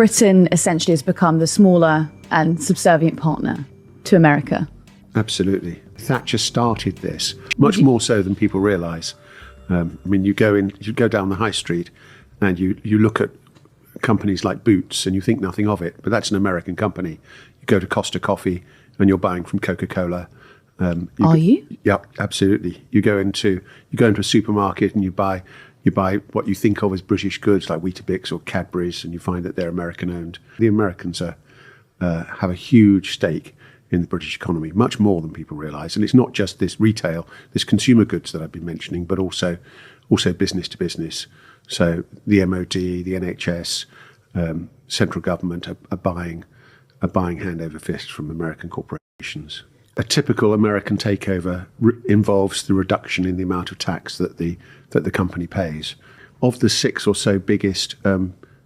Britain essentially has become the smaller and subservient partner to America. Absolutely. Thatcher started this, much more so than people realise. I mean, you go down the high street and you look at companies like Boots and you think nothing of it, but that's an American company. You go to Costa Coffee and you're buying from Coca-Cola. Are you? Yeah, absolutely. You go into a supermarket and you buy what you think of as British goods like Weetabix or Cadbury's, and you find that they're American owned. The Americans have a huge stake in the British economy, much more than people realise. And it's not just this retail, this consumer goods that I've been mentioning, but also business to business. So the MOD, the NHS, central government are buying hand over fist from American corporations. A typical American takeover involves the reduction in the amount of tax that the company pays. Of the 6 or so biggest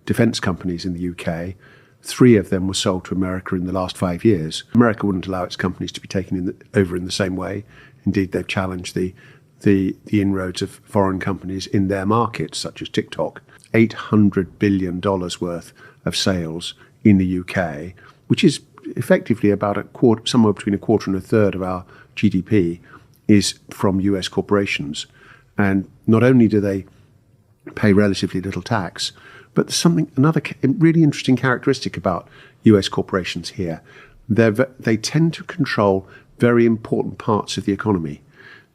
defence companies in the UK, 3 of them were sold to America in the last 5 years. America wouldn't allow its companies to be taken over in the same way. Indeed, they've challenged the inroads of foreign companies in their markets, such as TikTok. $800 billion worth of sales in the UK, which is effectively about somewhere between a quarter and a third of our GDP, is from US corporations. And not only do they pay relatively little tax, but there's another really interesting characteristic about US corporations here. They tend to control very important parts of the economy.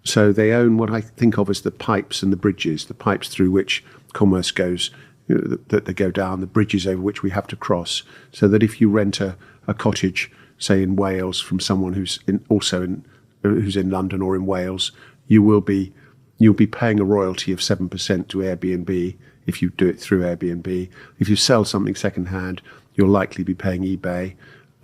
So they own what I think of as the pipes and the bridges, the pipes through which commerce goes, that they go down, the bridges over which we have to cross. So that if you rent a cottage, say in Wales, from someone who's in London or in Wales, you'll be paying a royalty of 7% to Airbnb if you do it through Airbnb. If you sell something secondhand, you'll likely be paying eBay.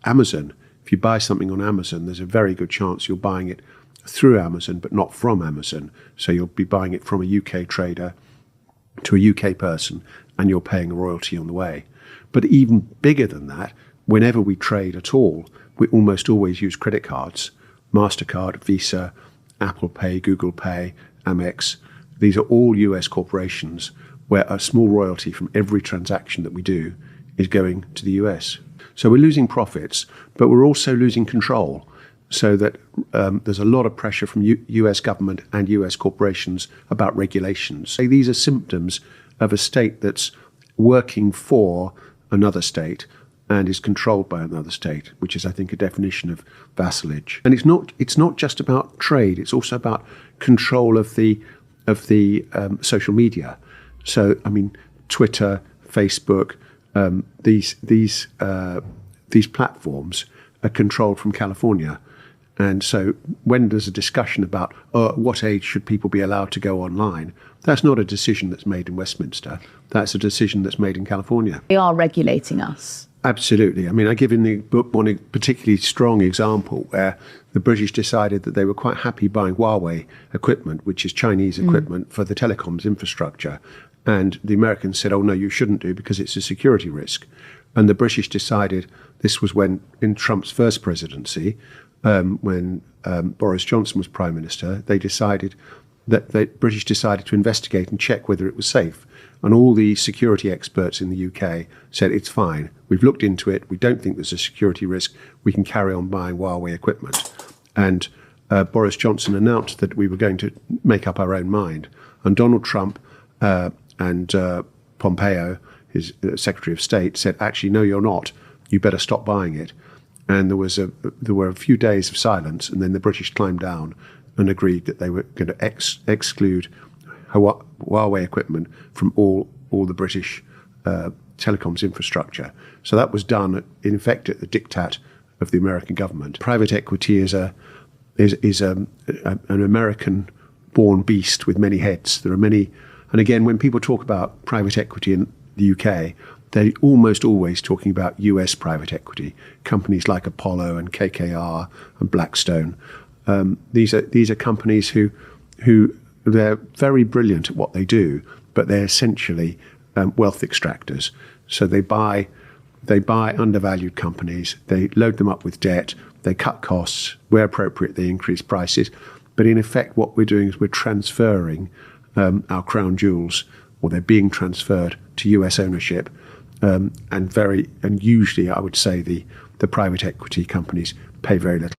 Amazon, if you buy something on Amazon, there's a very good chance you're buying it through Amazon, but not from Amazon. So you'll be buying it from a UK trader to a UK person, and you're paying a royalty on the way. But even bigger than that, whenever we trade at all, we almost always use credit cards. MasterCard, Visa, Apple Pay, Google Pay, Amex. These are all US corporations where a small royalty from every transaction that we do is going to the US. So we're losing profits, but we're also losing control. So that there's a lot of pressure from US government and US corporations about regulations. So these are symptoms of a state that's working for another state and is controlled by another state, which is, I think, a definition of vassalage. And it's not just about trade; it's also about control of the social media. So, I mean, Twitter, Facebook, these platforms are controlled from California. And so when there's a discussion about what age should people be allowed to go online, that's not a decision that's made in Westminster. That's a decision that's made in California. They are regulating us. Absolutely. I mean, I give in the book one particularly strong example where the British decided that they were quite happy buying Huawei equipment, which is Chinese equipment for the telecoms infrastructure. And the Americans said, oh, no, you shouldn't do because it's a security risk. And the British decided, this was when in Trump's first presidency, when Boris Johnson was Prime Minister, the British decided to investigate and check whether it was safe. And all the security experts in the UK said, it's fine. We've looked into it. We don't think there's a security risk. We can carry on buying Huawei equipment. And Boris Johnson announced that we were going to make up our own mind. And Donald Trump and Pompeo, his Secretary of State, said, actually, no, you're not. You better stop buying it. And there were a few days of silence, and then the British climbed down and agreed that they were going to exclude Huawei equipment from all the British telecoms infrastructure. So that was done, in effect, at the diktat of the American government. Private equity is an American-born beast with many heads. There are many, and again, when people talk about private equity in the UK, they're almost always talking about US private equity, companies like Apollo and KKR and Blackstone. These are companies who they're very brilliant at what they do, but they're essentially wealth extractors. So they buy undervalued companies, they load them up with debt, they cut costs, where appropriate they increase prices. But in effect, what we're doing is we're transferring our crown jewels, or they're being transferred to US ownership and usually I would say the private equity companies pay very little.